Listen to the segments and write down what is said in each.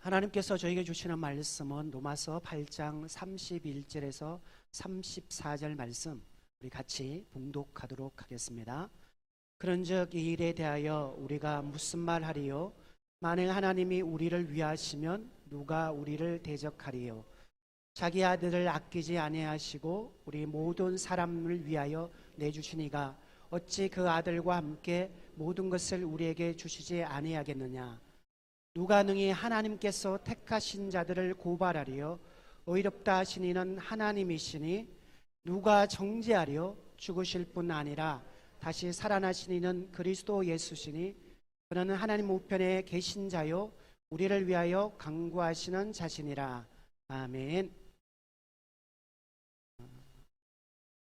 하나님께서 저에게 주시는 말씀은 로마서 8장 31절에서 34절 말씀, 우리 같이 봉독하도록 하겠습니다. 그런즉 이 일에 대하여 우리가 무슨 말하리요? 만일 하나님이 우리를 위하시면 누가 우리를 대적하리요? 자기 아들을 아끼지 아니하시고 우리 모든 사람을 위하여 내주시니가 어찌 그 아들과 함께 모든 것을 우리에게 주시지 아니하겠느냐? 누가 능히 하나님께서 택하신 자들을 고발하리요? 의롭다 하신 이는 하나님이시니 누가 정죄하리요? 죽으실 뿐 아니라 다시 살아나신 이는 그리스도 예수시니 그는 하나님 우편에 계신 자요 우리를 위하여 간구하시는 자시니라. 아멘.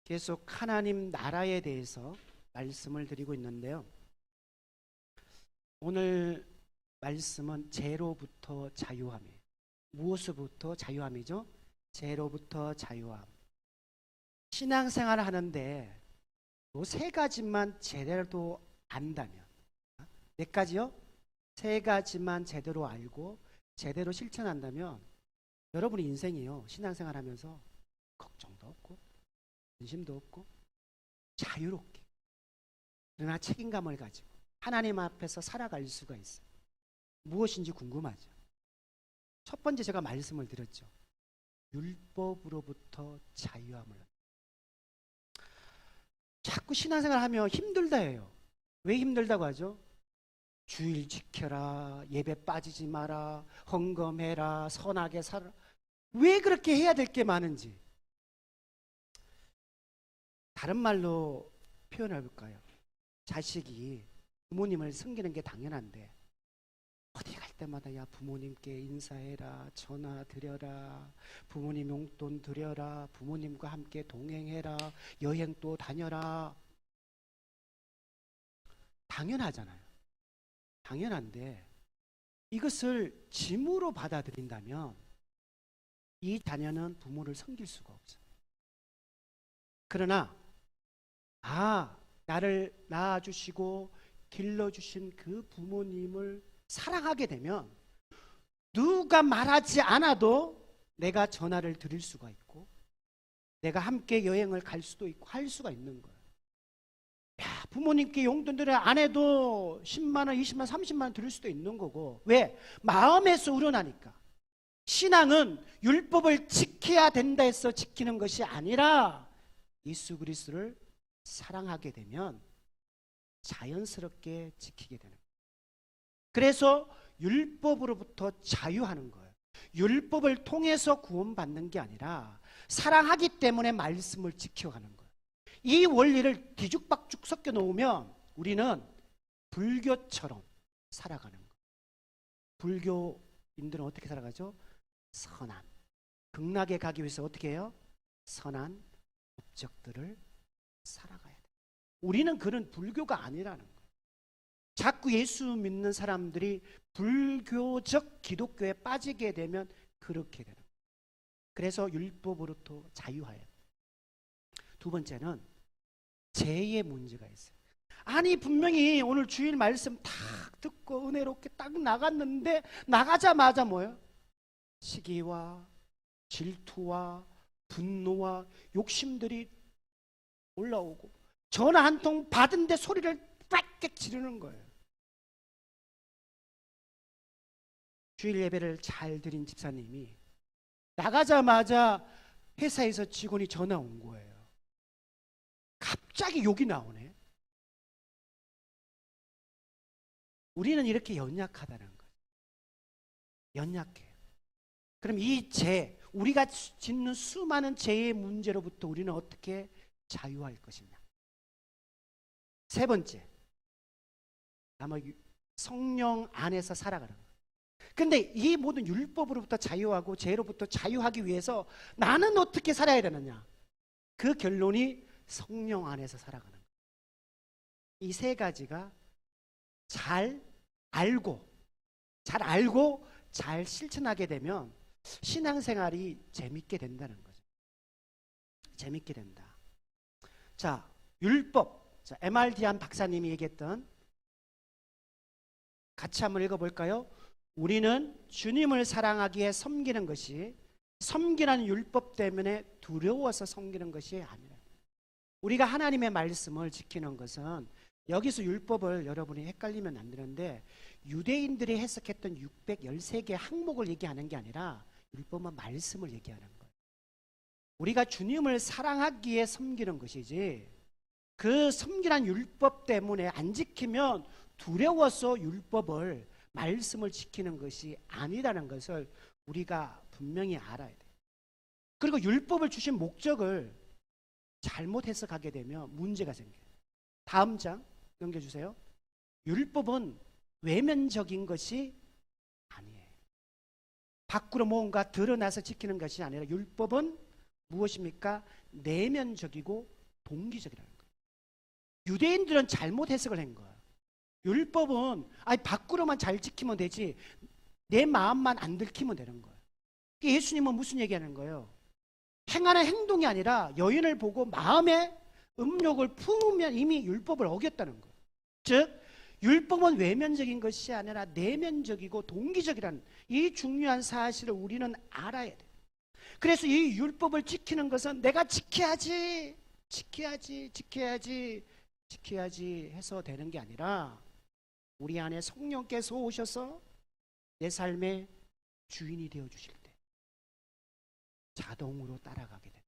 계속 하나님 나라에 대해서 말씀을 드리고 있는데요, 오늘 말씀은 죄로부터 자유함이에요. 무엇으로부터 자유함이죠? 죄로부터 자유함. 신앙생활을 하는데 요 세 가지만 제대로 안다면, 몇 가지요? 세 가지만 제대로 알고 제대로 실천한다면 여러분의 인생이요, 신앙생활 하면서 걱정도 없고 근심도 없고 자유롭게, 그러나 책임감을 가지고 하나님 앞에서 살아갈 수가 있어요. 무엇인지 궁금하죠? 첫 번째 제가 말씀을 드렸죠. 율법으로부터 자유함을. 자꾸 신앙생활 하면 힘들다 해요. 왜 힘들다고 하죠? 주일 지켜라, 예배 빠지지 마라, 헌금해라, 선하게 살아라. 왜 그렇게 해야 될 게 많은지 다른 말로 표현해 볼까요? 자식이 부모님을 섬기는 게 당연한데 어디 갈 때마다 야 부모님께 인사해라, 전화 드려라, 부모님 용돈 드려라, 부모님과 함께 동행해라, 여행도 다녀라. 당연하잖아요. 당연한데 이것을 짐으로 받아들인다면 이 자녀는 부모를 섬길 수가 없어요. 그러나 나를 낳아주시고 길러주신 그 부모님을 사랑하게 되면 누가 말하지 않아도 내가 전화를 드릴 수가 있고 내가 함께 여행을 갈 수도 있고 할 수가 있는 거예요. 야, 부모님께 용돈 드려 안 해도 10만 원, 20만 원, 30만 원 드릴 수도 있는 거고. 왜? 마음에서 우러나니까. 신앙은 율법을 지켜야 된다 해서 지키는 것이 아니라 예수 그리스도를 사랑하게 되면 자연스럽게 지키게 되는 거예요. 그래서 율법으로부터 자유하는 거예요. 율법을 통해서 구원받는 게 아니라 사랑하기 때문에 말씀을 지켜가는 거예요. 이 원리를 뒤죽박죽 섞여 놓으면 우리는 불교처럼 살아가는 거예요. 불교인들은 어떻게 살아가죠? 선한, 극락에 가기 위해서 어떻게 해요? 선한 법적들을 살아가야 돼요. 우리는 그런 불교가 아니라는 거예요. 자꾸 예수 믿는 사람들이 불교적 기독교에 빠지게 되면 그렇게 되는 거예요. 그래서 율법으로부터 자유하여. 두 번째는 죄의 문제가 있어요. 아니 분명히 오늘 주일 말씀 딱 듣고 은혜롭게 딱 나갔는데 나가자마자 뭐예요? 시기와 질투와 분노와 욕심들이 올라오고 전화 한 통 받은데 소리를 빡 지르는 거예요. 주일 예배를 잘 드린 집사님이 나가자마자 회사에서 직원이 전화 온 거예요. 갑자기 욕이 나오네. 우리는 이렇게 연약하다는 거예요. 연약해요. 그럼 이 죄, 우리가 짓는 수많은 죄의 문제로부터 우리는 어떻게 자유할 것이냐. 세 번째, 아마 성령 안에서 살아가는 거예요. 근데 이 모든 율법으로부터 자유하고 죄로부터 자유하기 위해서 나는 어떻게 살아야 되느냐. 그 결론이 성령 안에서 살아가는 거예요. 이 세 가지가 잘 알고 잘 실천하게 되면 신앙생활이 재밌게 된다는 거죠. 재밌게 된다. 자, 율법. 자, MRD한 박사님이 얘기했던, 같이 한번 읽어볼까요? 우리는 주님을 사랑하기에 섬기는 것이 섬기라는 율법 때문에 두려워서 섬기는 것이 아니라, 우리가 하나님의 말씀을 지키는 것은, 여기서 율법을 여러분이 헷갈리면 안 되는데, 유대인들이 해석했던 613개 항목을 얘기하는 게 아니라 율법은 말씀을 얘기하는 거예요. 우리가 주님을 사랑하기에 섬기는 것이지, 그 섬기란 율법 때문에 안 지키면 두려워서 율법을, 말씀을 지키는 것이 아니라는 것을 우리가 분명히 알아야 돼요. 그리고 율법을 주신 목적을 잘못 해석하게 되면 문제가 생겨요. 다음 장 넘겨주세요. 율법은 외면적인 것이 아니에요. 밖으로 뭔가 드러나서 지키는 것이 아니라 율법은 무엇입니까? 내면적이고 동기적이라는 거예요. 유대인들은 잘못 해석을 한 거예요. 율법은 밖으로만 잘 지키면 되지 내 마음만 안 들키면 되는 거예요. 예수님은 무슨 얘기하는 거예요? 행하는 행동이 아니라 여인을 보고 마음에 음욕을 품으면 이미 율법을 어겼다는 거예요. 즉 율법은 외면적인 것이 아니라 내면적이고 동기적이라는 이 중요한 사실을 우리는 알아야 돼요. 그래서 이 율법을 지키는 것은 내가 지켜야지 해서 되는 게 아니라, 우리 안에 성령께서 오셔서 내 삶의 주인이 되어 주실 때 자동으로 따라가게 됩니다.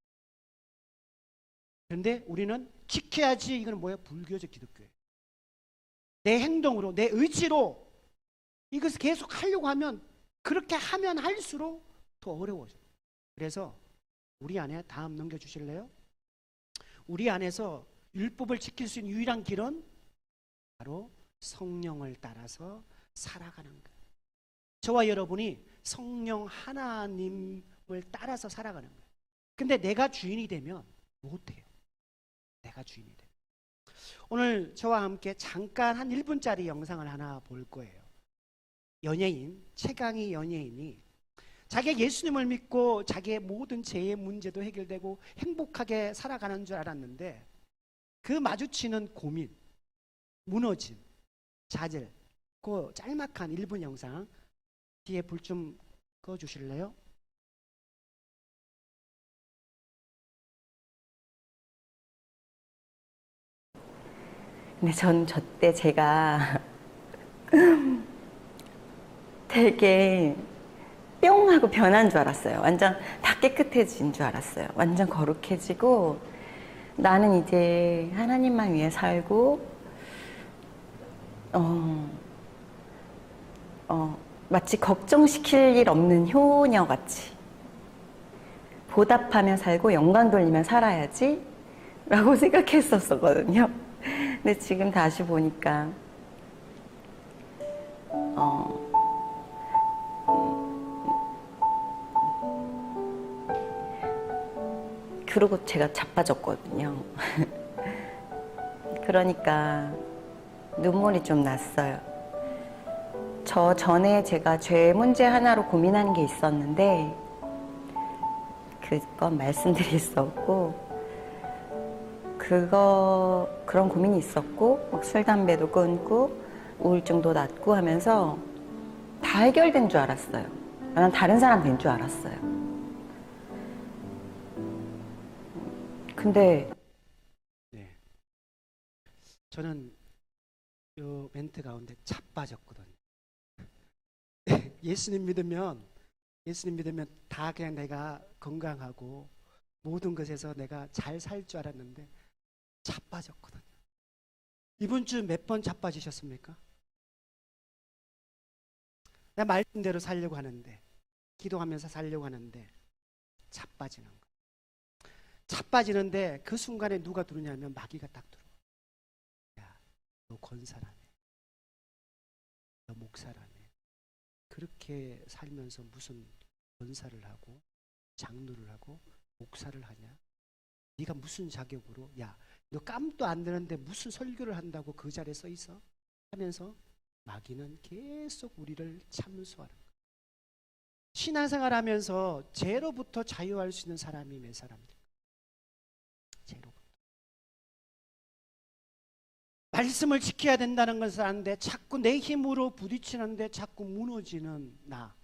그런데 우리는 지켜야지, 이건 뭐예요? 불교적 기독교예요. 내 행동으로, 내 의지로 이것을 계속 하려고 하면, 그렇게 하면 할수록 더 어려워져요. 그래서 우리 안에, 다음 넘겨주실래요? 우리 안에서 율법을 지킬 수 있는 유일한 길은 바로 성령을 따라서 살아가는 거예요. 저와 여러분이 성령 하나님을 따라서 살아가는 거예요. 근데 내가 주인이 되면 못해요. 내가 주인이 되면. 오늘 저와 함께 잠깐 한 1분짜리 영상을 하나 볼 거예요. 연예인, 최강희 연예인이 자기가 예수님을 믿고 자기의 모든 죄의 문제도 해결되고 행복하게 살아가는 줄 알았는데, 그 마주치는 고민, 무너짐, 좌절, 그 짤막한 1분 영상 뒤에 불 좀 꺼주실래요? 근데 전 저 때 제가 되게 뿅 하고 변한 줄 알았어요. 완전 다 깨끗해진 줄 알았어요. 완전 거룩해지고, 나는 이제 하나님만 위해 살고, 마치 걱정시킬 일 없는 효녀같이 보답하며 살고 영광 돌리며 살아야지 라고 생각했었거든요. 근데 지금 다시 보니까 그러고 제가 자빠졌거든요. 그러니까 눈물이 좀 났어요. 저 전에 제가 죄 문제 하나로 고민하는 게 있었는데, 그건 말씀드릴 수 없고, 그런 고민이 있었고, 막 술, 담배도 끊고, 우울증도 낫고 하면서 다 해결된 줄 알았어요. 난 다른 사람 된 줄 알았어요. 근데 네, 저는 이 멘트 가운데 자빠졌거든요. 예수님 믿으면 다 그냥 내가 건강하고 모든 것에서 내가 잘 살 줄 알았는데 자빠졌거든요. 이번 주 몇 번 자빠지셨습니까? 내 말씀대로 살려고 하는데, 기도하면서 살려고 하는데 자빠지는 거예요. 자빠지는데 그 순간에 누가 들어오냐면 마귀가 딱 들어와. 야, 너 권사라며, 너 목사라며, 그렇게 살면서 무슨 권사를 하고 장로를 하고 목사를 하냐? 네가 무슨 자격으로? 야, 너 깜도 안 되는데 무슨 설교를 한다고 그 자리에 서 있어? 하면서 마귀는 계속 우리를 참수하는 거예요. 신앙생활하면서 죄로부터 자유할 수 있는 사람이 몇 사람입니까? 죄로부터. 말씀을 지켜야 된다는 것을 아는데 자꾸 내 힘으로 부딪히는데 자꾸 무너지는 나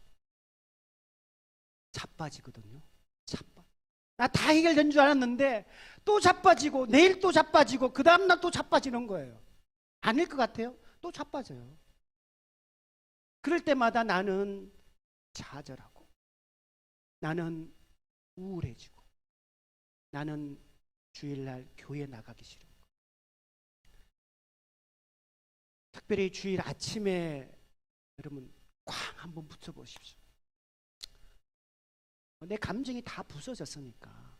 자빠지거든요. 나 다 해결된 줄 알았는데 또 자빠지고 내일 또 자빠지고 그 다음날 또 자빠지는 거예요. 아닐 것 같아요? 또 자빠져요. 그럴 때마다 나는 좌절하고 나는 우울해지고 나는 주일날 교회 나가기 싫은 거예요. 특별히 주일 아침에 여러분 쾅 한번 붙여보십시오. 내 감정이 다 부서졌으니까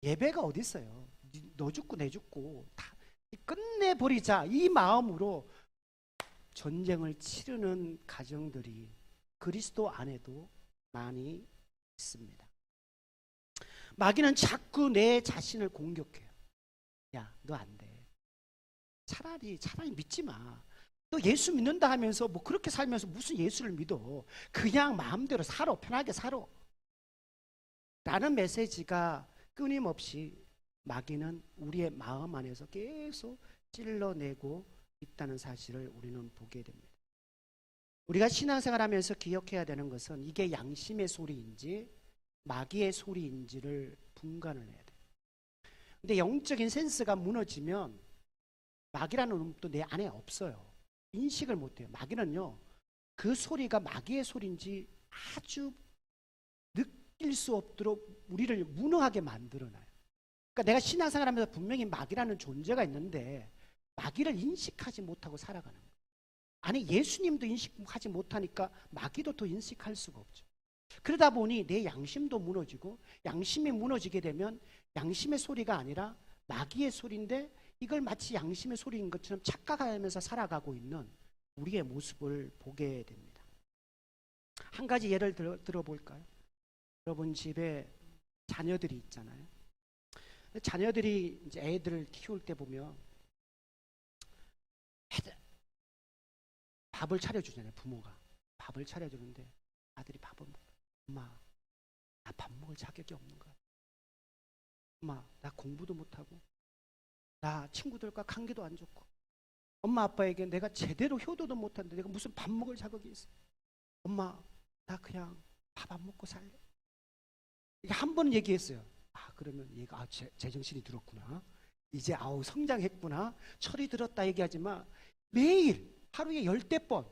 예배가 어디 있어요? 너 죽고 내 죽고 다 끝내버리자 이 마음으로 전쟁을 치르는 가정들이 그리스도 안에도 많이 있습니다. 마귀는 자꾸 내 자신을 공격해요. 야, 너 안 돼. 차라리 믿지 마. 너 예수 믿는다 하면서 뭐 그렇게 살면서 무슨 예수를 믿어. 그냥 마음대로 살아. 편하게 살아. 라는 메시지가 끊임없이 마귀는 우리의 마음 안에서 계속 찔러내고 있다는 사실을 우리는 보게 됩니다. 우리가 신앙생활하면서 기억해야 되는 것은 이게 양심의 소리인지 마귀의 소리인지를 분간을 해야 돼요. 근데 영적인 센스가 무너지면 마귀라는 놈도 내 안에 없어요. 인식을 못해요. 마귀는요, 그 소리가 마귀의 소리인지 아주 느낄 수 없도록 우리를 무능하게 만들어놔요. 그러니까 내가 신앙생활하면서 분명히 마귀라는 존재가 있는데 마귀를 인식하지 못하고 살아가는 거예요. 아니, 예수님도 인식하지 못하니까 마귀도 더 인식할 수가 없죠. 그러다 보니 내 양심도 무너지고, 양심이 무너지게 되면 양심의 소리가 아니라 마귀의 소리인데 이걸 마치 양심의 소리인 것처럼 착각하면서 살아가고 있는 우리의 모습을 보게 됩니다. 한 가지 예를 들어볼까요? 여러분 집에 자녀들이 있잖아요. 자녀들이 이제 애들을 키울 때 보면 밥을 차려주잖아요. 부모가 밥을 차려주는데 아들이 밥을 먹어. 엄마, 나 밥 먹을 자격이 없는 거야. 엄마, 나 공부도 못하고 나 친구들과 관계도 안 좋고 엄마 아빠에게 내가 제대로 효도도 못하는데 내가 무슨 밥 먹을 자격이 있어. 엄마, 나 그냥 밥 안 먹고 살래. 이게 한 번 얘기했어요. 아, 그러면 얘가 제정신이 들었구나. 이제 아우 성장했구나. 철이 들었다 얘기하지만 매일 하루에 10대 번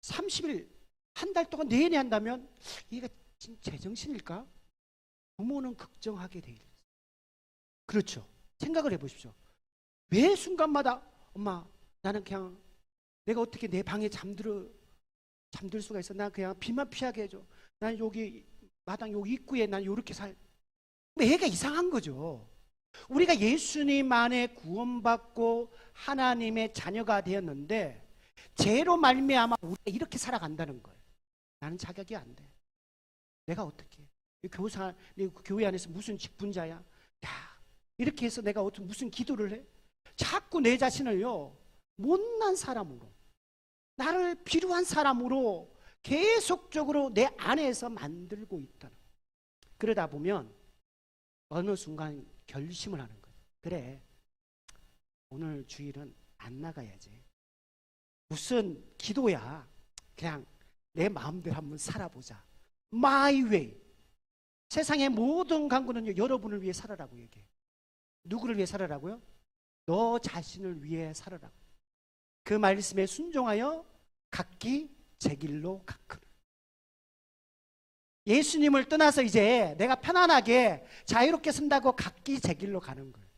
30일 한 달 동안 내내 한다면 얘가 지금 제정신일까? 부모는 걱정하게 돼 있어요. 그렇죠. 생각을 해보십시오. 매 순간마다 엄마, 나는 그냥 내가 어떻게 내 방에 잠들 수가 있어. 난 그냥 비만 피하게 해줘. 난 여기 마당 여기 입구에 난 이렇게 애가 이상한 거죠. 우리가 예수님 안에 구원받고 하나님의 자녀가 되었는데 죄로 말미암아 우리가 이렇게 살아간다는 거예요. 나는 자격이 안 돼. 내가 어떻게 해? 교회 안에서 무슨 직분자야? 야, 이렇게 해서 내가 어떻게 무슨 기도를 해? 자꾸 내 자신을요, 못난 사람으로, 나를 비루한 사람으로 계속적으로 내 안에서 만들고 있다는 거예요. 그러다 보면 어느 순간 결심을 하는 거예요. 그래, 오늘 주일은 안 나가야지. 무슨 기도야. 그냥 내 마음대로 한번 살아보자. My way. 세상의 모든 강구는요, 여러분을 위해 살아라고 얘기해요. 누구를 위해 살아라고요? 너 자신을 위해 살아라고. 그 말씀에 순종하여 각기 제 길로 가거라. 예수님을 떠나서 이제 내가 편안하게 자유롭게 산다고 각기 제 길로 가는 거예요.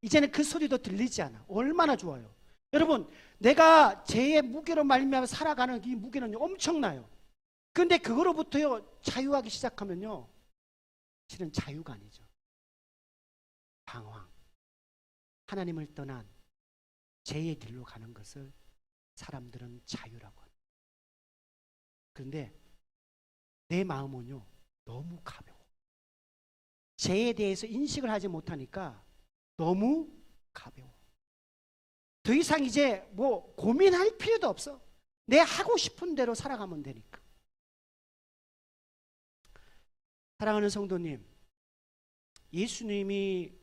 이제는 그 소리도 들리지 않아. 얼마나 좋아요. 여러분, 내가 죄의 무게로 말미암아 살아가는 이 무게는 엄청나요. 그런데 그거로부터요, 자유하기 시작하면요, 실은 자유가 아니죠. 방황. 하나님을 떠난 죄의 길로 가는 것을 사람들은 자유라고 합니다. 그런데 내 마음은요, 너무 가벼워. 죄에 대해서 인식을 하지 못하니까 너무 가벼워. 더 이상 이제 뭐 고민할 필요도 없어. 내 하고 싶은 대로 살아가면 되니까. 사랑하는 성도님, 예수님이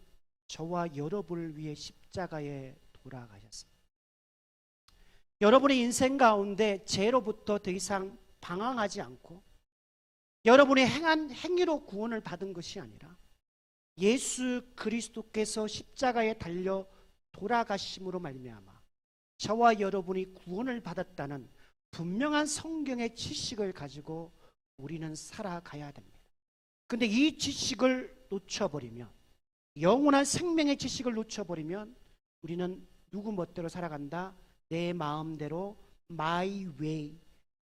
저와 여러분을 위해 십자가에 돌아가셨습니다. 여러분의 인생 가운데 죄로부터 더 이상 방황하지 않고 여러분이 행한 행위로 구원을 받은 것이 아니라 예수 그리스도께서 십자가에 달려 돌아가심으로 말미암아 저와 여러분이 구원을 받았다는 분명한 성경의 지식을 가지고 우리는 살아가야 됩니다. 근데 이 지식을 놓쳐버리면, 영원한 생명의 지식을 놓쳐버리면 우리는 누구 멋대로 살아간다? 내 마음대로 my way,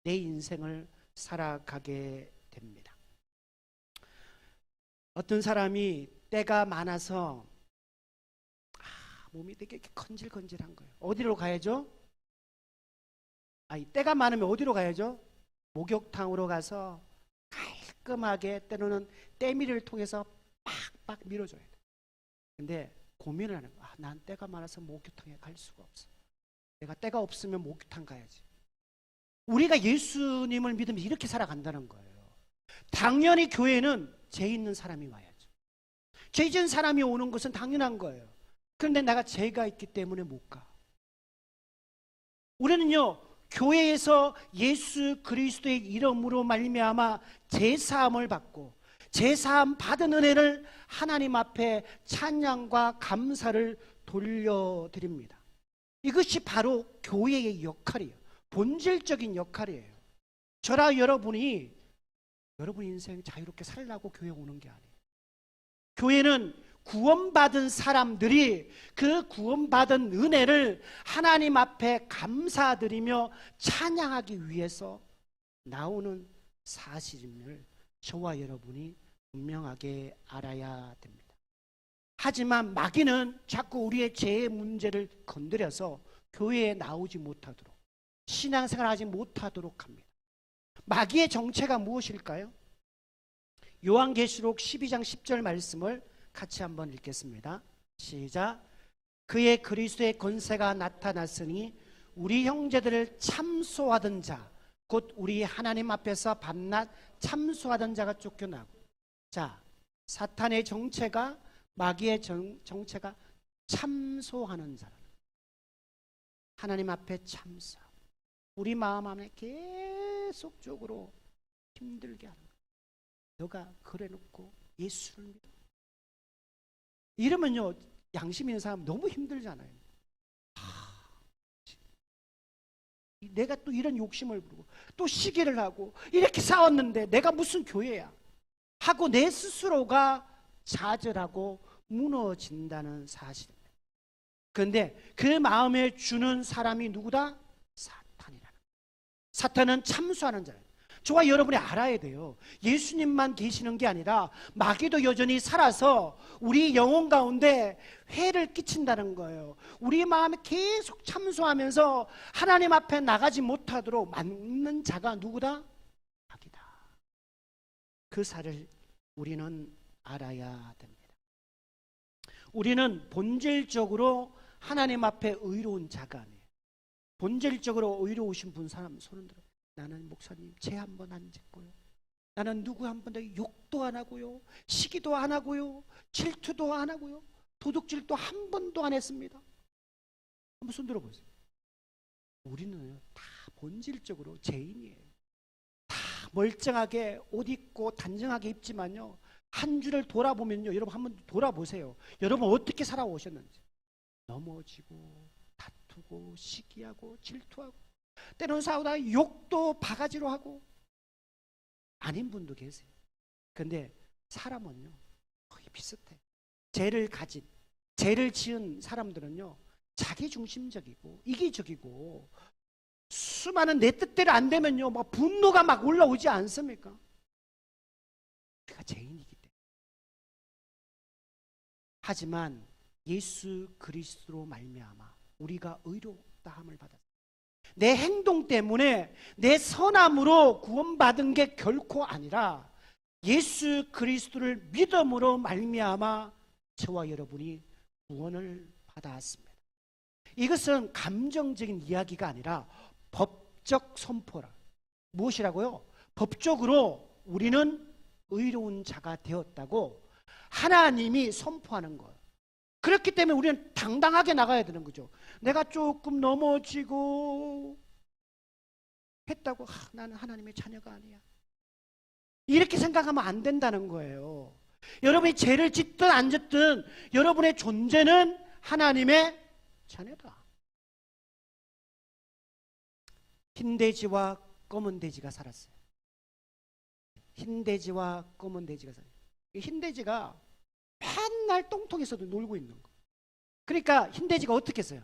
내 인생을 살아가게 됩니다. 어떤 사람이 때가 많아서 몸이 되게 건질건질한 거예요. 어디로 가야죠? 때가 많으면 어디로 가야죠? 목욕탕으로 가서 깔끔하게 때로는 때밀이를 통해서 빡빡 밀어줘야 돼. 근데 고민을 하는 거야. 난 때가 많아서 목욕탕에 갈 수가 없어. 내가 때가 없으면 목욕탕 가야지. 우리가 예수님을 믿으면 이렇게 살아간다는 거예요. 당연히 교회는 죄 있는 사람이 와야죠. 죄 있는 사람이 오는 것은 당연한 거예요. 그런데 내가 죄가 있기 때문에 못 가. 우리는요, 교회에서 예수 그리스도의 이름으로 말미암아 제사함을 받고 제사함 받은 은혜를 하나님 앞에 찬양과 감사를 돌려드립니다. 이것이 바로 교회의 역할이에요. 본질적인 역할이에요. 저라 여러분이 여러분 인생 자유롭게 살라고 교회 오는 게 아니에요. 교회는 구원받은 사람들이 그 구원받은 은혜를 하나님 앞에 감사드리며 찬양하기 위해서 나오는 사실임을 저와 여러분이 분명하게 알아야 됩니다. 하지만 마귀는 자꾸 우리의 죄의 문제를 건드려서 교회에 나오지 못하도록, 신앙생활하지 못하도록 합니다. 마귀의 정체가 무엇일까요? 요한계시록 12장 10절 말씀을 같이 한번 읽겠습니다. 시작. 그의 그리스도의 권세가 나타났으니 우리 형제들을 참소하던 자, 곧 우리 하나님 앞에서 밤낮 참소하던 자가 쫓겨나고. 자, 사탄의 정체가, 마귀의 정체가 참소하는 자라. 하나님 앞에 참소. 우리 마음 안에 계속적으로 힘들게 하는 거야. 너가 그래놓고 예수를 믿어. 이러면요, 양심 있는 사람 너무 힘들잖아요. 내가 또 이런 욕심을 부르고 또 시기를 하고 이렇게 싸웠는데 내가 무슨 교회야 하고 내 스스로가 좌절하고 무너진다는 사실입니다. 그런데 그 마음에 주는 사람이 누구다? 사탄이라는. 사탄은 참소하는 자예요. 저와 여러분이 알아야 돼요. 예수님만 계시는 게 아니라 마귀도 여전히 살아서 우리 영혼 가운데 해를 끼친다는 거예요. 우리 마음에 계속 참소하면서 하나님 앞에 나가지 못하도록 막는 자가 누구다? 마귀다. 그 사를 우리는 알아야 됩니다. 우리는 본질적으로 하나님 앞에 의로운 자가 아니에요. 본질적으로 의로우신 분 사람 손을 들어요. 나는 목사님 죄 한 번 안 짓고요. 나는 누구 한 번도 욕도 안 하고요. 시기도 안 하고요. 질투도 안 하고요. 도둑질도 한 번도 안 했습니다. 한번 손 들어보세요. 우리는 다 본질적으로 죄인이에요. 다 멀쩡하게 옷 입고 단정하게 입지만요, 한 주를 돌아보면요, 여러분 한번 돌아보세요. 여러분 어떻게 살아오셨는지. 넘어지고 다투고 시기하고 질투하고 때로는 싸우다가 욕도 바가지로 하고 아닌 분도 계세요. 근데 사람은요 거의 비슷해. 죄를 가진, 죄를 지은 사람들은요 자기중심적이고 이기적이고 수많은 내 뜻대로 안 되면요 막 분노가 막 올라오지 않습니까? 우리가 죄인이기 때문에. 하지만 예수 그리스도로 말미암아 우리가 의롭다함을 받았습니다. 내 행동 때문에 내 선함으로 구원받은 게 결코 아니라 예수 그리스도를 믿음으로 말미암아 저와 여러분이 구원을 받았습니다. 이것은 감정적인 이야기가 아니라 법적 선포라. 무엇이라고요? 법적으로 우리는 의로운 자가 되었다고 하나님이 선포하는 거예요. 그렇기 때문에 우리는 당당하게 나가야 되는 거죠. 내가 조금 넘어지고 했다고 나는 하나님의 자녀가 아니야, 이렇게 생각하면 안 된다는 거예요. 여러분이 죄를 짓든 안 짓든 여러분의 존재는 하나님의 자녀다. 흰 돼지와 검은 돼지가 살았어요. 흰 돼지와 검은 돼지가 살았어요. 흰 돼지가 맨날 똥통에서도 놀고 있는 거. 그러니까 흰 돼지가 어떻게 했어요?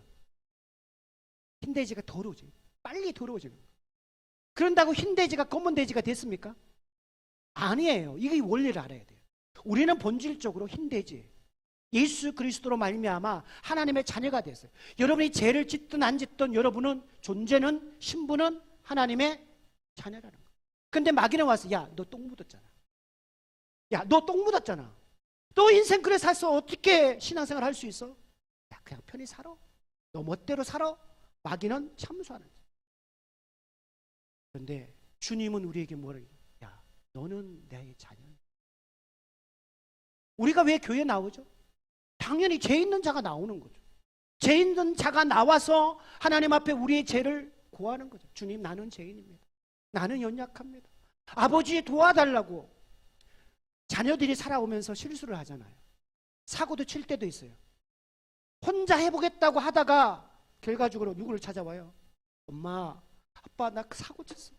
흰 돼지가 더러워져요. 빨리 더러워져요. 그런다고 흰 돼지가 검은 돼지가 됐습니까? 아니에요. 이게 원리를 알아야 돼요. 우리는 본질적으로 흰 돼지예요. 예수 그리스도로 말미암아 하나님의 자녀가 됐어요. 여러분이 죄를 짓든 안 짓든 여러분은 존재는, 신분은 하나님의 자녀라는 거예요. 근데 마귀는 와서 야, 너 똥 묻었잖아. 야, 너 똥 묻었잖아. 너 인생 그래 살서 어떻게 신앙생활 할 수 있어? 야, 그냥 편히 살아. 너 멋대로 살아. 마귀는 참수하는 거예요. 그런데 주님은 우리에게 뭐라 해요? 야, 너는 내 자녀야. 우리가 왜 교회에 나오죠? 당연히 죄 있는 자가 나오는 거죠. 죄 있는 자가 나와서 하나님 앞에 우리의 죄를 고하는 거죠. 주님, 나는 죄인입니다. 나는 연약합니다. 아버지 도와달라고. 자녀들이 살아오면서 실수를 하잖아요. 사고도 칠 때도 있어요. 혼자 해보겠다고 하다가 결과적으로 누구를 찾아와요? 엄마, 아빠, 나 사고 쳤어.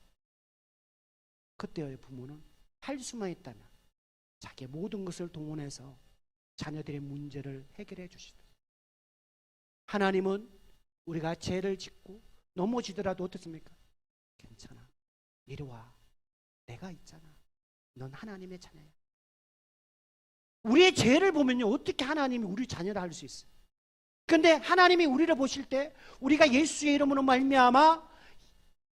그때요, 부모는 할 수만 있다면 자기의 모든 것을 동원해서 자녀들의 문제를 해결해 주시다. 하나님은 우리가 죄를 짓고 넘어지더라도 어떻습니까? 괜찮아, 이리 와, 내가 있잖아. 넌 하나님의 자녀야. 우리의 죄를 보면요, 어떻게 하나님이 우리 자녀라 할 수 있어요? 그런데 하나님이 우리를 보실 때 우리가 예수의 이름으로 말미암아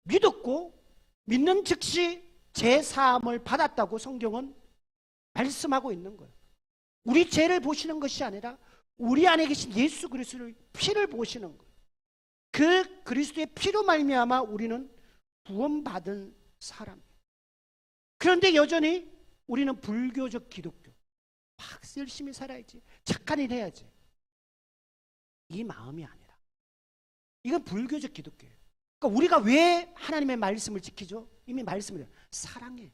믿었고 믿는 즉시 죄 사함을 받았다고 성경은 말씀하고 있는 거예요. 우리 죄를 보시는 것이 아니라 우리 안에 계신 예수 그리스도의 피를 보시는 거예요. 그 그리스도의 피로 말미암아 우리는 구원받은 사람이에요. 그런데 여전히 우리는 불교적 기독교, 막 열심히 살아야지, 착한 일 해야지, 이 마음이 아니라 이건 불교적 기독교예요. 그러니까 우리가 왜 하나님의 말씀을 지키죠? 이미 말씀을 사랑해.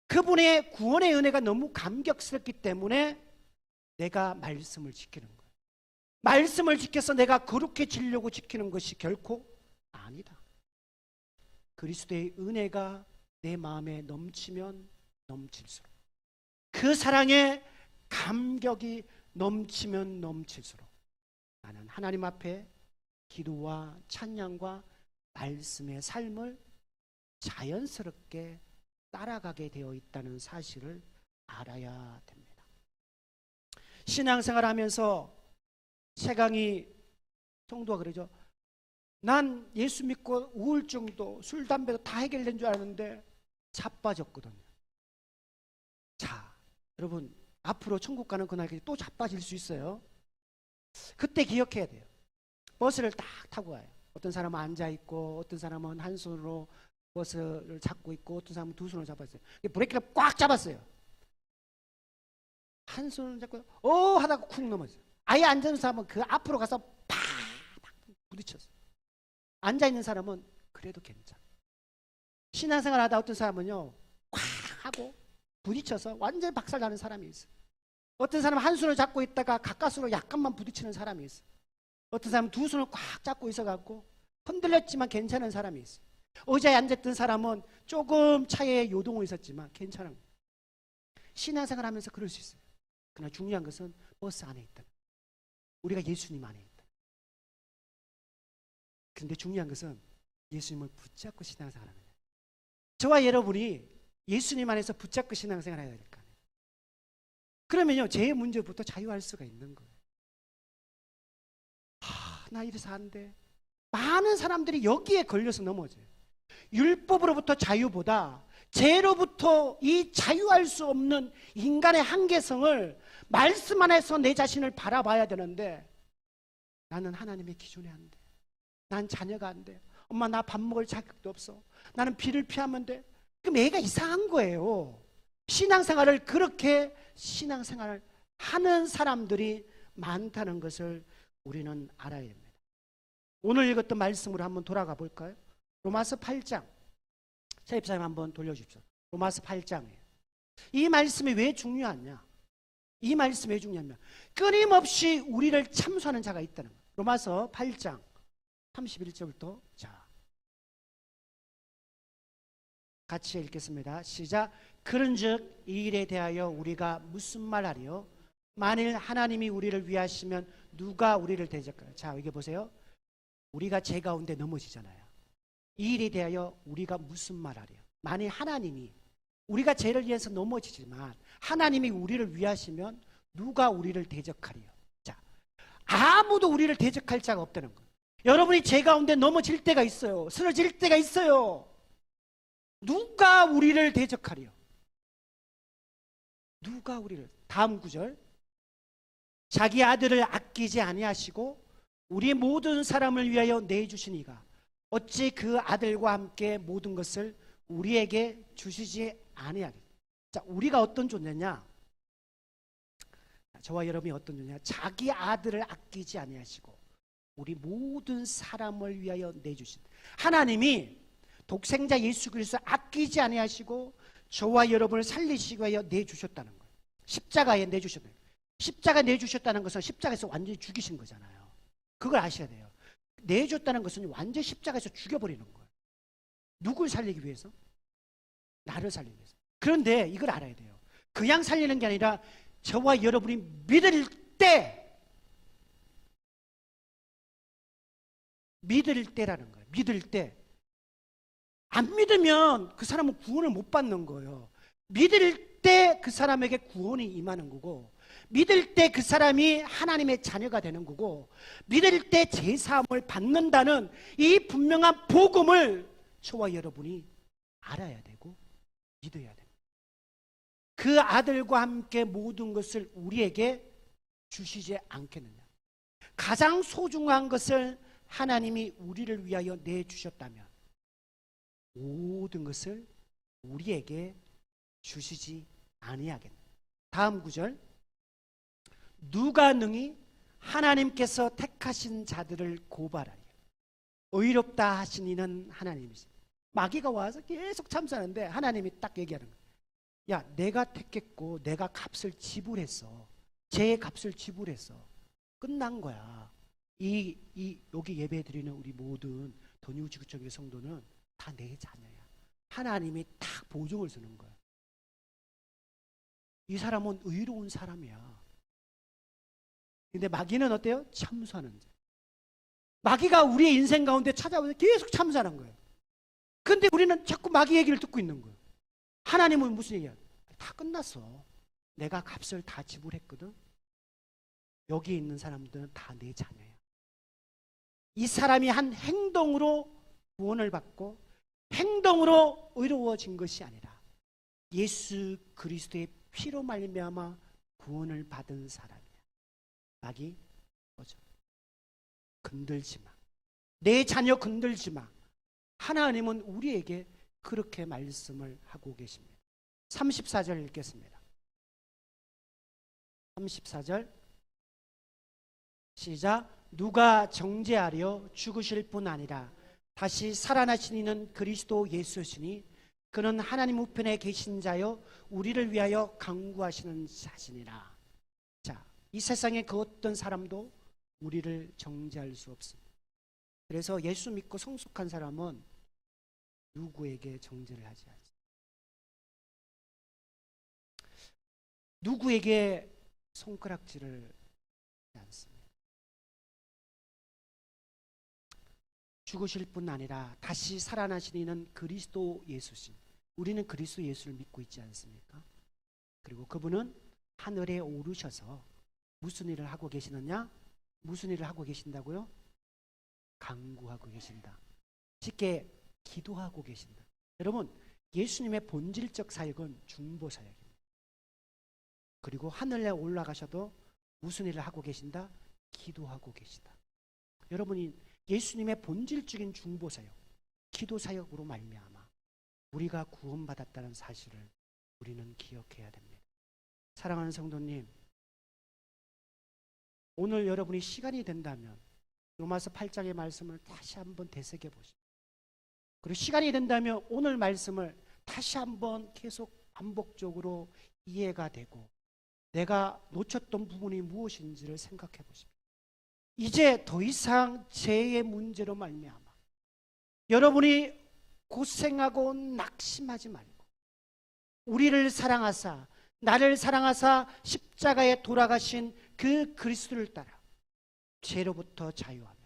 그분의 구원의 은혜가 너무 감격스럽기 때문에 내가 말씀을 지키는 거예요. 말씀을 지켜서 내가 거룩해지려고 지키는 것이 결코 아니다. 그리스도의 은혜가 내 마음에 넘치면 넘칠수록, 그 사랑에 감격이 넘치면 넘칠수록 나는 하나님 앞에 기도와 찬양과 말씀의 삶을 자연스럽게 따라가게 되어 있다는 사실을 알아야 됩니다. 신앙생활 하면서 최강희 성도가 그러죠. 난 예수 믿고 우울증도 술, 담배도 다 해결된 줄 알았는데 자빠졌거든요. 자, 여러분, 앞으로 천국 가는 그날까지 또 자빠질 수 있어요. 그때 기억해야 돼요. 버스를 딱 타고 가요. 어떤 사람은 앉아있고, 어떤 사람은 한 손으로 버스를 잡고 있고, 어떤 사람은 두 손으로 잡았어요. 브레이크를 꽉 잡았어요. 한 손을 잡고 하다가 쿵 넘어졌어요. 아예 앉아있는 사람은 그 앞으로 가서 팍 부딪혔어요. 앉아있는 사람은 그래도 괜찮아요. 신앙생활 하다 어떤 사람은요, 꽉 하고 부딪혀서 완전히 박살나는 사람이 있어요. 어떤 사람은 한 손을 잡고 있다가 가까스로 약간만 부딪히는 사람이 있어요. 어떤 사람은 두 손을 꽉 잡고 있어갖고 흔들렸지만 괜찮은 사람이 있어요. 의자에 앉았던 사람은 조금 차에 요동은 있었지만 괜찮은 거예요. 신앙생활 하면서 그럴 수 있어요. 그러나 중요한 것은 버스 안에 있다. 우리가 예수님 안에 있다. 그런데 중요한 것은 예수님을 붙잡고 신앙생활 하는 거예요. 저와 여러분이 예수님 안에서 붙잡고 신앙생활 해야 될 거 아니에요. 그러면요, 제 문제부터 자유할 수가 있는 거예요. 나 이래서 안 돼. 많은 사람들이 여기에 걸려서 넘어져요. 율법으로부터 자유보다 죄로부터 이 자유할 수 없는 인간의 한계성을 말씀 안에서 내 자신을 바라봐야 되는데, 나는 하나님의 기준에 안 돼. 난 자녀가 안 돼. 엄마, 나 밥 먹을 자격도 없어. 나는 비를 피하면 돼. 그럼 애가 이상한 거예요. 신앙생활을 그렇게 신앙생활을 하는 사람들이 많다는 것을 우리는 알아야 됩니다. 오늘 읽었던 말씀으로 한번 돌아가 볼까요? 로마서 8장. 자, 입사님 한번 돌려주십시오. 로마서 8장이에요. 이 말씀이 왜 중요하냐? 이 말씀이 왜 중요하냐? 끊임없이 우리를 참소하는 자가 있다는 거예요. 로마서 8장 31절부터 자, 같이 읽겠습니다. 시작. 그런즉 이 일에 대하여 우리가 무슨 말하리요? 만일 하나님이 우리를 위하시면 누가 우리를 대적할까요? 자, 여기 보세요. 우리가 죄 가운데 넘어지잖아요. 이 일에 대하여 우리가 무슨 말하리요? 만일 하나님이, 우리가 죄를 위해서 넘어지지만 하나님이 우리를 위하시면 누가 우리를 대적하리요? 자, 아무도 우리를 대적할 자가 없다는 거예요. 여러분이 죄 가운데 넘어질 때가 있어요. 쓰러질 때가 있어요. 누가 우리를 대적하리요? 누가 우리를. 다음 구절. 자기 아들을 아끼지 아니하시고 우리 모든 사람을 위하여 내주시니가 어찌 그 아들과 함께 모든 것을 우리에게 주시지 아니하겠. 자, 우리가 어떤 존재냐? 저와 여러분이 어떤 존재냐? 자기 아들을 아끼지 아니하시고 우리 모든 사람을 위하여 내주신 하나님이 독생자 예수 그리스도 아끼지 아니하시고 저와 여러분을 살리시기 위하여 내주셨다는 거예요. 십자가에 내주셨다는 거예요. 십자가 내주셨다는 것은 십자가에서 완전히 죽이신 거잖아요. 그걸 아셔야 돼요. 내줬다는 것은 완전히 십자가에서 죽여버리는 거예요. 누굴 살리기 위해서? 나를 살리기 위해서. 그런데 이걸 알아야 돼요. 그냥 살리는 게 아니라 저와 여러분이 믿을 때라는 거예요. 믿을 때. 안 믿으면 그 사람은 구원을 못 받는 거예요. 믿을 때 그 사람에게 구원이 임하는 거고, 믿을 때 그 사람이 하나님의 자녀가 되는 거고, 믿을 때 제사함을 받는다는 이 분명한 복음을 저와 여러분이 알아야 되고 믿어야 됩니다. 그 아들과 함께 모든 것을 우리에게 주시지 않겠느냐. 가장 소중한 것을 하나님이 우리를 위하여 내주셨다면 모든 것을 우리에게 주시지 아니하겠느냐. 다음 구절. 누가 능히 하나님께서 택하신 자들을 고발하리요. 의롭다 하신 이는 하나님이시다. 마귀가 와서 계속 참사하는데 하나님이 딱 얘기하는 거예요. 야, 내가 택했고 내가 값을 지불했어. 제 값을 지불했어. 끝난 거야. 여기 예배 드리는 우리 모든 don유지구청의 성도는 다 내 자녀야. 하나님이 딱 보증을 서는 거야. 이 사람은 의로운 사람이야. 근데 마귀는 어때요? 참수하는 자. 마귀가 우리의 인생 가운데 찾아와서 계속 참수하는 거예요. 근데 우리는 자꾸 마귀 얘기를 듣고 있는 거예요. 하나님은 무슨 얘기야? 다 끝났어. 내가 값을 다 지불했거든. 여기 있는 사람들은 다 내 자녀야. 이 사람이 한 행동으로 구원을 받고 행동으로 의로워진 것이 아니라 예수 그리스도의 피로 말미암아 구원을 받은 사람이야. 마귀 뭐죠? 건들지 마. 내 자녀 건들지 마. 하나님은 우리에게 그렇게 말씀을 하고 계십니다. 34절 읽겠습니다. 34절 시작. 누가 정죄하려 죽으실 뿐 아니라 다시 살아나신 이는 그리스도 예수시니 그는 하나님 우편에 계신 자여 우리를 위하여 간구하시는 자시니라. 자, 이 세상에 그 어떤 사람도 우리를 정죄할 수 없습니다. 그래서 예수 믿고 성숙한 사람은 누구에게 정죄를 하지 않습니다. 누구에게 손가락질을 하지 않습니다. 죽으실 뿐 아니라 다시 살아나신 이는 그리스도 예수신. 우리는 그리스도 예수를 믿고 있지 않습니까? 그리고 그분은 하늘에 오르셔서 무슨 일을 하고 계시느냐? 무슨 일을 하고 계신다고요? 간구하고 계신다. 쉽게 기도하고 계신다. 여러분, 예수님의 본질적 사역은 중보 사역입니다. 그리고 하늘에 올라가셔도 무슨 일을 하고 계신다? 기도하고 계시다. 여러분이 예수님의 본질적인 중보 사역, 기도 사역으로 말미암아 우리가 구원받았다는 사실을 우리는 기억해야 됩니다. 사랑하는 성도님, 오늘 여러분이 시간이 된다면 로마서 8장의 말씀을 다시 한번 되새겨 보십시오. 그리고 시간이 된다면 오늘 말씀을 다시 한번 계속 반복적으로 이해가 되고 내가 놓쳤던 부분이 무엇인지를 생각해 보십시오. 이제 더 이상 죄의 문제로 말미암아 여러분이 고생하고 낙심하지 말고 우리를 사랑하사 나를 사랑하사 십자가에 돌아가신 그 그리스도를 따라 죄로부터 자유하며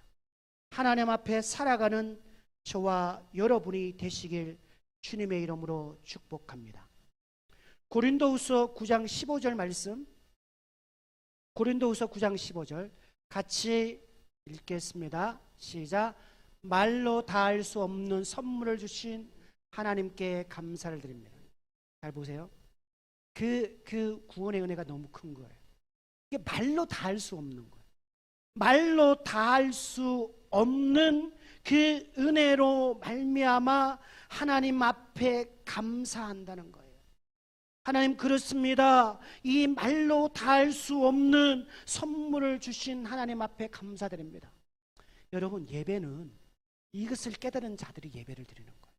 하나님 앞에 살아가는 저와 여러분이 되시길 주님의 이름으로 축복합니다. 고린도후서 9장 15절 말씀, 고린도후서 9장 15절 같이 읽겠습니다. 시작. 말로 다할 수 없는 선물을 주신 하나님께 감사를 드립니다. 잘 보세요. 그 구원의 은혜가 너무 큰 거예요. 이게 말로 다할 수 없는 거예요. 말로 다할 수 없는 그 은혜로 말미암아 하나님 앞에 감사한다는 거예요. 하나님 그렇습니다. 이 말로 다할 수 없는 선물을 주신 하나님 앞에 감사드립니다. 여러분 예배는 이것을 깨달은 자들이 예배를 드리는 거예요.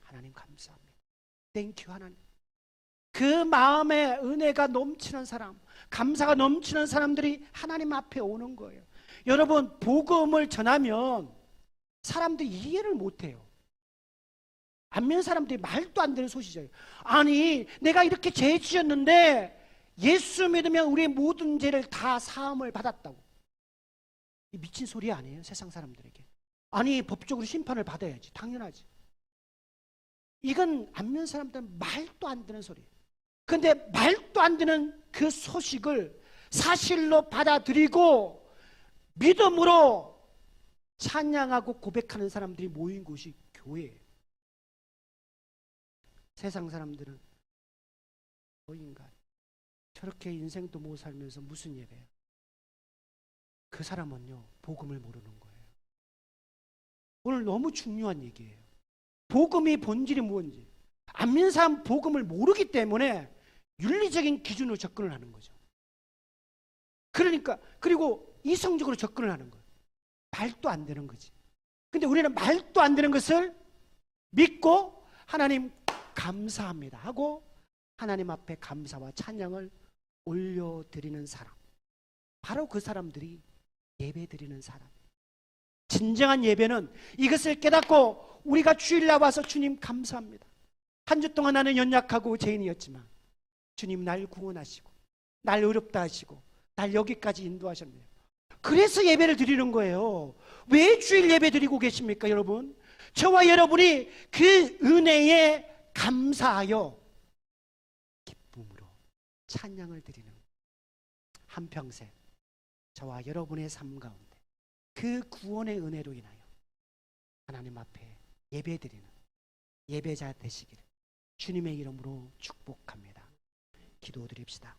하나님 감사합니다. 땡큐 하나님. 그 마음에 은혜가 넘치는 사람, 감사가 넘치는 사람들이 하나님 앞에 오는 거예요. 여러분 복음을 전하면 사람들이 이해를 못해요. 안 믿는 사람들이 말도 안 되는 소식이에요. 아니 내가 이렇게 죄 지었는데 예수 믿으면 우리의 모든 죄를 다 사함을 받았다고. 이 미친 소리 아니에요 세상 사람들에게. 아니 법적으로 심판을 받아야지. 당연하지. 이건 안 믿는 사람들은 말도 안 되는 소리예요. 그런데 말도 안 되는 그 소식을 사실로 받아들이고 믿음으로 찬양하고 고백하는 사람들이 모인 곳이 교회예요. 세상 사람들은 인간 저렇게 인생도 못 살면서 무슨 예배야. 그 사람은요 복음을 모르는 거예요. 오늘 너무 중요한 얘기예요. 복음이 본질이 뭔지 안 믿는 사람 복음을 모르기 때문에 윤리적인 기준으로 접근을 하는 거죠. 그러니까 그리고 이성적으로 접근을 하는 거예요. 말도 안 되는 거지. 근데 우리는 말도 안 되는 것을 믿고 하나님 감사합니다 하고 하나님 앞에 감사와 찬양을 올려드리는 사람, 바로 그 사람들이 예배 드리는 사람. 진정한 예배는 이것을 깨닫고 우리가 주일날 와서 주님 감사합니다. 한 주 동안 나는 연약하고 죄인이었지만 주님 날 구원하시고 날 어렵다 하시고 날 여기까지 인도하셨네요. 그래서 예배를 드리는 거예요. 왜 주일 예배 드리고 계십니까 여러분? 저와 여러분이 그 은혜에 감사하여 기쁨으로 찬양을 드리는 한평생 저와 여러분의 삶 가운데 그 구원의 은혜로 인하여 하나님 앞에 예배드리는 예배자 되시기를 주님의 이름으로 축복합니다. 기도드립시다.